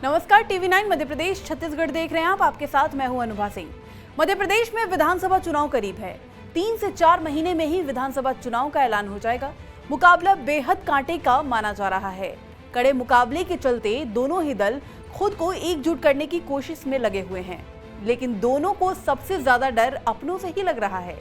नमस्कार, टीवी 9 मध्य प्रदेश छत्तीसगढ़ देख रहे हैं आप। आपके साथ मैं हूं अनुभा सिंह। मध्य प्रदेश में विधानसभा चुनाव करीब है। 3 से 4 महीने में ही विधानसभा चुनाव का ऐलान हो जाएगा। मुकाबला बेहद कांटे का माना जा रहा है। कड़े मुकाबले के चलते दोनों ही दल खुद को एकजुट करने की कोशिश में लगे हुए हैं, लेकिन दोनों को सबसे ज्यादा डर अपनों से ही लग रहा है।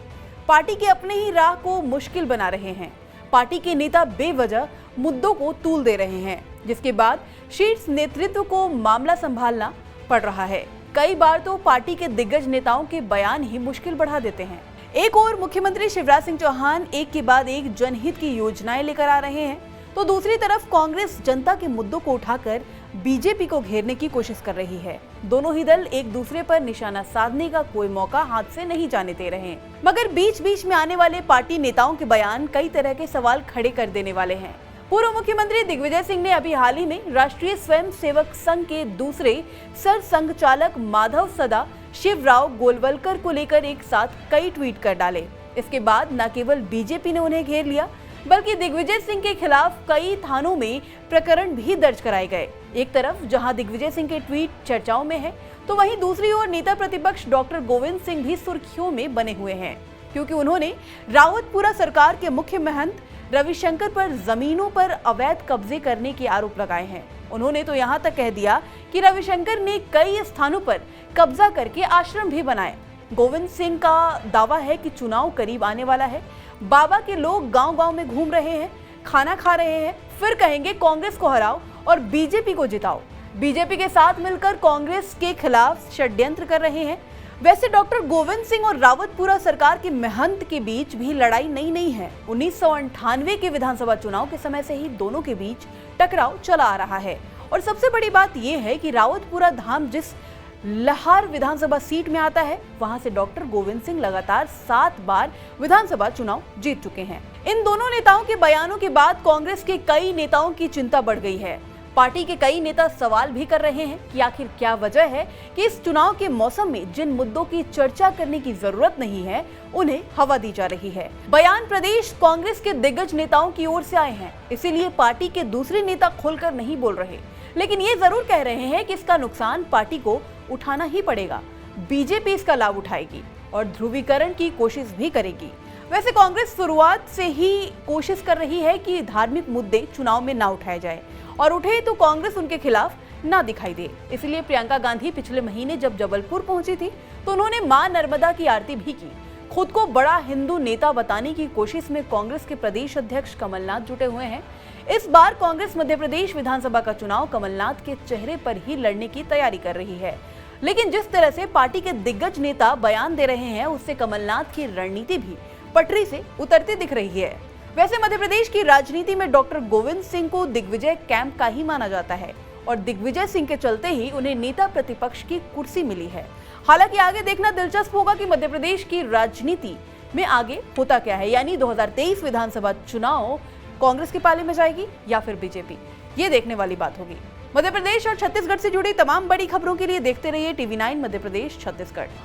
पार्टी के अपने ही राह को मुश्किल बना रहे हैं। पार्टी के नेता बेवजह मुद्दों को तूल दे रहे हैं, जिसके बाद शीर्ष नेतृत्व को मामला संभालना पड़ रहा है। कई बार तो पार्टी के दिग्गज नेताओं के बयान ही मुश्किल बढ़ा देते हैं। एक ओर मुख्यमंत्री शिवराज सिंह चौहान एक के बाद एक जनहित की योजनाएं लेकर आ रहे हैं, तो दूसरी तरफ कांग्रेस जनता के मुद्दों को उठाकर बीजेपी को घेरने की कोशिश कर रही है। दोनों ही दल एक दूसरे पर निशाना साधने का कोई मौका हाथ से नहीं जाने दे रहे हैं, मगर बीच बीच में आने वाले पार्टी नेताओं के बयान कई तरह के सवाल खड़े कर देने वाले हैं। पूर्व मुख्यमंत्री दिग्विजय सिंह ने अभी हाल ही में राष्ट्रीय स्वयं सेवक संघ के दूसरे सर संघचालक माधव सदा शिवराव गोलवलकर को लेकर एक साथ कई ट्वीट कर डाले। इसके बाद न केवल बीजेपी ने उन्हें घेर लिया, बल्कि दिग्विजय सिंह के खिलाफ कई थानों में प्रकरण भी दर्ज कराए गए। एक तरफ जहां दिग्विजय सिंह के ट्वीट चर्चाओं में है, तो वहीं दूसरी ओर नेता प्रतिपक्ष डॉक्टर गोविंद सिंह भी सुर्खियों में बने हुए हैं, क्योंकि उन्होंने रावतपुरा सरकार के मुख्य महंत रविशंकर पर जमीनों पर अवैध कब्जे करने के आरोप लगाए हैं। उन्होंने तो यहां तक कह दिया कि रविशंकर ने कई स्थानों पर कब्जा करके आश्रम भी बनाए। गोविंद सिंह का दावा है कि चुनाव करीब आने वाला है। बाबा के लोग गांव-गांव में घूम रहे हैं, खाना खा रहे हैं, फिर कहेंगे कांग्रेस को हराओ और बीजेपी को जिताओ। बीजेपी के साथ मिलकर कांग्रेस के खिलाफ षड्यंत्र कर रहे हैं। वैसे डॉक्टर गोविंद सिंह और रावतपुरा सरकार के महंत के बीच भी लड़ाई नई नहीं है। 1998 के विधानसभा चुनाव के समय से ही दोनों के बीच टकराव चला आ रहा है। और सबसे बड़ी बात यह है कि रावतपुरा धाम जिस लाहौर विधानसभा सीट में आता है, वहां से डॉक्टर गोविंद सिंह लगातार 7 बार विधानसभा चुनाव जीत चुके हैं। इन दोनों नेताओं के बयानों के बाद कांग्रेस के कई नेताओं की चिंता बढ़ गई है। पार्टी के कई नेता सवाल भी कर रहे हैं कि आखिर क्या वजह है कि इस चुनाव के मौसम में जिन मुद्दों की चर्चा करने की जरूरत नहीं है, उन्हें हवा दी जा रही है। बयान प्रदेश कांग्रेस के दिग्गज नेताओं की ओर से आए हैं, इसीलिए पार्टी के दूसरे नेता खुलकर नहीं बोल रहे, लेकिन ये जरूर कह रहे हैं कि इसका नुकसान पार्टी को उठाना ही पड़ेगा। बीजेपी इसका लाभ उठाएगी और ध्रुवीकरण की कोशिश भी करेगी। वैसे कांग्रेस शुरुआत से ही कोशिश कर रही है कि धार्मिक मुद्दे चुनाव में ना उठाए जाए, और उठे तो कांग्रेस उनके खिलाफ ना दिखाई दे। इसलिए प्रियंका गांधी पिछले महीने जब जबलपुर पहुंची थी, तो उन्होंने मां नर्मदा की आरती भी की। खुद को बड़ा हिंदू नेता बताने की कोशिश में कांग्रेस के प्रदेश अध्यक्ष कमलनाथ जुटे हुए हैं। इस बार कांग्रेस मध्य प्रदेश विधानसभा का चुनाव कमलनाथ के चेहरे पर ही लड़ने की तैयारी कर रही है, लेकिन जिस तरह से पार्टी के दिग्गज नेता बयान दे रहे हैं, उससे कमलनाथ की रणनीति भी पटरी से उतरती दिख रही है। वैसे मध्य प्रदेश की राजनीति में डॉक्टर गोविंद सिंह को दिग्विजय कैंप का ही माना जाता है, और दिग्विजय सिंह के चलते ही उन्हें नेता प्रतिपक्ष की कुर्सी मिली है। हालांकि आगे देखना दिलचस्प होगा कि मध्य प्रदेश की राजनीति में आगे होता क्या है, यानी 2023 विधानसभा चुनाव कांग्रेस के पाले में जाएगी या फिर बीजेपी, ये देखने वाली बात होगी। मध्य प्रदेश और छत्तीसगढ़ से जुड़ी तमाम बड़ी खबरों के लिए देखते रहिए टीवी 9 मध्य प्रदेश छत्तीसगढ़।